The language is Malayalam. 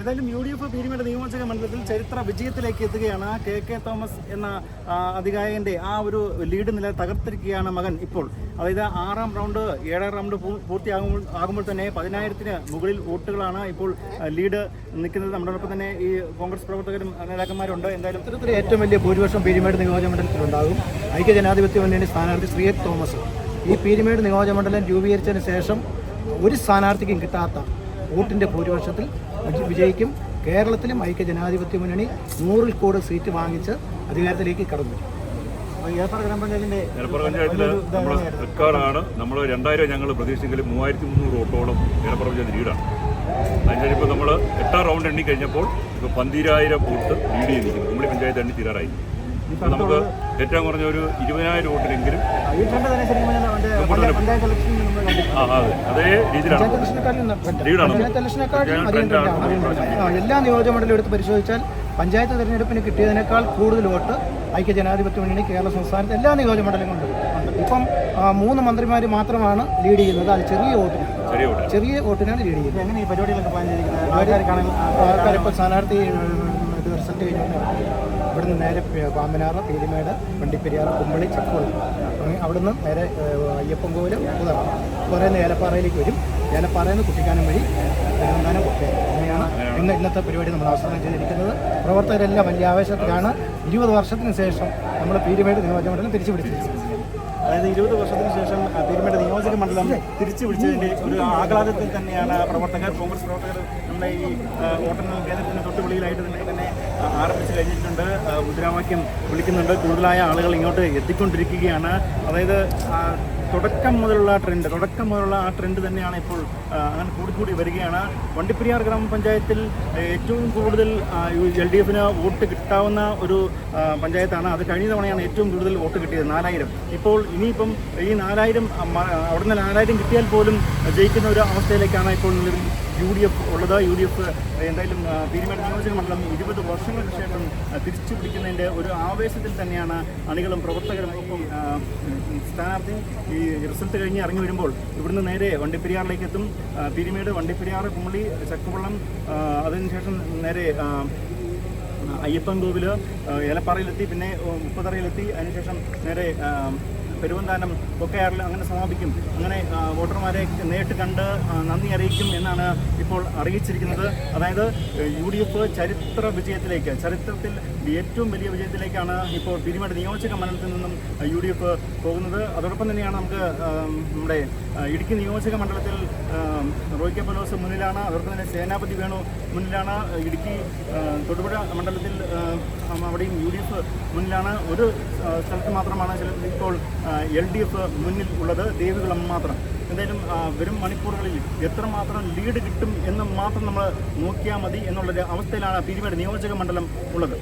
ഏതായാലും UDF പീരുമേട് നിയോജക മണ്ഡലത്തിൽ ചരിത്ര വിജയത്തിലേക്ക് എത്തുകയാണ്. KK തോമസ് എന്ന അധികായകന്റെ ആ ഒരു ലീഡ് നില തകർത്തിരിക്കുകയാണ് മകൻ ഇപ്പോൾ. അതായത് 6ാം റൗണ്ട് 7ാം റൗണ്ട് പൂർത്തിയാകുമ്പോൾ തന്നെ 10,000-ന് മുകളിൽ വോട്ടുകളാണ് ഇപ്പോൾ ലീഡ് നിൽക്കുന്നത്. നമ്മളോടൊപ്പം തന്നെ ഈ കോൺഗ്രസ് പ്രവർത്തകരും നേതാക്കന്മാരുണ്ട്. എന്തായാലും ഇത്തരത്തിൽ ഏറ്റവും വലിയ ഭൂരിപക്ഷം പീരുമേട് നിയോജക മണ്ഡലത്തിലുണ്ടാകും. ഐക്യജനാധിപത്യ മുന്നണി സ്ഥാനാർത്ഥി ശ്രീയക് തോമസ് ഈ പീരുമേട് നിയോജക മണ്ഡലം രൂപീകരിച്ചതിന് ശേഷം ഒരു സ്ഥാനാർത്ഥിക്കും കിട്ടാത്ത വോട്ടിൻ്റെ ഭൂരിപക്ഷത്തിൽ വിജയിക്കും. കേരളത്തിലും ഐക്യജനാധിപത്യ മുന്നണി 100-ൽ കൂടുതൽ സീറ്റ് വാങ്ങിച്ച് അധികാരത്തിലേക്ക് കടന്നു. പഞ്ചായത്തിൽ നമ്മൾ റെക്കോർഡാണ്. നമ്മൾ 2000 ഞങ്ങൾ പ്രതീക്ഷിച്ചെങ്കിലും 3300 വോട്ടോളം ഏലപ്പുറം പഞ്ചായത്ത് ലീഡാണ്. അതിനിപ്പോൾ നമ്മൾ 8ാം റൗണ്ട് എണ്ണി കഴിഞ്ഞപ്പോൾ ഇപ്പോൾ 12,000 വോട്ട് ലീഡ് ചെയ്തിരിക്കുന്നു. കുമളി പഞ്ചായത്ത് എണ്ണി തീരാറായി. ഇപ്പോൾ നമുക്ക് ഏറ്റവും കുറഞ്ഞ ഒരു 20,000 വോട്ടിലെങ്കിലും അതേ രീതിയിലാണ് ലീഡാണ്. എല്ലാ നിയോജകമണ്ഡലം എടുത്ത് പരിശോധിച്ചാൽ പഞ്ചായത്ത് തെരഞ്ഞെടുപ്പിന് കിട്ടിയതിനേക്കാൾ കൂടുതൽ വോട്ട് ഐക്യജനാധിപത്യ മുന്നണി കേരള സംസ്ഥാനത്ത് എല്ലാ നിയോജകമണ്ഡലങ്ങളും ഉണ്ട്. ഇപ്പം 3 മന്ത്രിമാർ മാത്രമാണ് ലീഡ് ചെയ്യുന്നത്. അത് ചെറിയ വോട്ടിനാണ് ലീഡ് ചെയ്യുന്നത്. എങ്ങനെ ഈ പരിപാടികളൊക്കെ പ്ലാൻ ചെയ്തിരിക്കുന്നത്? ഇപ്പോൾ സ്ഥാനാർത്ഥി റിസൾട്ട് കഴിഞ്ഞാൽ ഇവിടുന്ന് നേരെ പാമ്പനാറ്, പീരുമേട്, വണ്ടിപ്പെരിയാർ, കുമ്പളി, ചക്കുളം അവിടുന്ന് നേരെ അയ്യപ്പൻകോവിൽ, കുറേന്ന് ഏലപ്പാറയിലേക്ക് വരും. ഏലപ്പാറയിൽ നിന്ന് കുട്ടിക്കാനം വഴി തിരുവനന്തപുരം കൊട്ടയം. അങ്ങനെയാണ് ഇന്നത്തെ പരിപാടി നമ്മൾ ആസൂത്രണം ചെയ്തിരിക്കുന്നത്. പ്രവർത്തകരെല്ലാം വലിയ ആവേശത്തിലാണ്. 20 വർഷത്തിന് ശേഷം നമ്മൾ പീരുമേട് നിയോജകമണ്ഡലം തിരിച്ചു പിടിച്ചിരിക്കുന്നത്. അതായത് 20 വർഷത്തിന് ശേഷം പീരുമേട് നിയോജക മണ്ഡലം തിരിച്ചു പിടിച്ചതിൻ്റെ ഒരു ആഹ്ലാദത്തിൽ തന്നെയാണ് കോൺഗ്രസ് പ്രവർത്തകർ നമ്മുടെ ഈ വോട്ടെണ്ണൽ കേന്ദ്രത്തിന് തൊട്ടുപുള്ളിയിലായിട്ട് തന്നെ ആരംഭിച്ച് കഴിഞ്ഞിട്ടുണ്ട്. മുദ്രാവാക്യം വിളിക്കുന്നുണ്ട്. കൂടുതലായ ആളുകൾ ഇങ്ങോട്ട് എത്തിക്കൊണ്ടിരിക്കുകയാണ്. അതായത് തുടക്കം മുതലുള്ള ആ ട്രെൻഡ് തന്നെയാണ് ഇപ്പോൾ അങ്ങനെ കൂടി വരികയാണ്. വണ്ടിപ്പെരിയാർ ഗ്രാമപഞ്ചായത്തിൽ ഏറ്റവും കൂടുതൽ LDF-ന് വോട്ട് കിട്ടാവുന്ന ഒരു പഞ്ചായത്താണ്. അത് കഴിഞ്ഞ തവണയാണ് ഏറ്റവും കൂടുതൽ വോട്ട് കിട്ടിയത്, 4000. ഇപ്പോൾ ഇനിയിപ്പം ഈ 4000 അവിടെ നിന്ന് 4000 കിട്ടിയാൽ പോലും ജയിക്കുന്ന ഒരു അവസ്ഥയിലേക്കാണ് ഇപ്പോൾ UDF ഉള്ളത്. UDF എന്തായാലും പീരുമേട് നിയോജക മണ്ഡലം 20 വർഷങ്ങൾക്ക് ശേഷം തിരിച്ചു പിടിക്കുന്നതിൻ്റെ ഒരു ആവേശത്തിൽ തന്നെയാണ് അണികളും പ്രവർത്തകരും. ഈ സ്ഥാനാർത്ഥി ഈ റിസൾട്ട് കഴിഞ്ഞ് ഇറങ്ങി വരുമ്പോൾ ഇവിടുന്ന് നേരെ വണ്ടിപ്പെരിയാറിലേക്ക് എത്തും. പീരുമേട്, വണ്ടിപ്പെരിയാർ, കുമളി, ചക്കുവള്ളം, അതിനുശേഷം നേരെ അയ്യപ്പൻകോവിൽ, ഏലപ്പാറയിലെത്തി, പിന്നെ മുപ്പതറയിലെത്തി, അതിനുശേഷം നേരെ പെരുവന്താനം, കൊക്കയാറിൽ അങ്ങനെ സമാപിക്കും. അങ്ങനെ വോട്ടർമാരെ നേരിട്ട് കണ്ട് നന്ദി അറിയിക്കും എന്നാണ് ഇപ്പോൾ അറിയിച്ചിരിക്കുന്നത്. അതായത് UDF ചരിത്രത്തിൽ ഏറ്റവും വലിയ വിജയത്തിലേക്കാണ് ഇപ്പോൾ പീരുമേട് നിയോജക മണ്ഡലത്തിൽ നിന്നും UDF പോകുന്നത്. അതോടൊപ്പം തന്നെയാണ് നമുക്ക് നമ്മുടെ ഇടുക്കി നിയോജക മണ്ഡലത്തിൽ റോയ് കെ പലോസ് മുന്നിലാണ്. അതോടൊപ്പം തന്നെ സേനാപതി വേണു മുന്നിലാണ്. ഇടുക്കി തൊടുപുഴ മണ്ഡലത്തിൽ അവിടെയും UDF മുന്നിലാണ്. ഒരു സ്ഥലത്ത് മാത്രമാണ് ഇപ്പോൾ LDF മുന്നിൽ ഉള്ളത്, ദേവികുളം മാത്രം. എന്തായാലും വരും മണിക്കൂറുകളിൽ എത്രമാത്രം ലീഡ് കിട്ടും എന്ന് മാത്രം നമ്മൾ നോക്കിയാൽ മതി എന്നുള്ളൊരു അവസ്ഥയിലാണ് പീരുമേട് നിയോജക മണ്ഡലം ഉള്ളത്.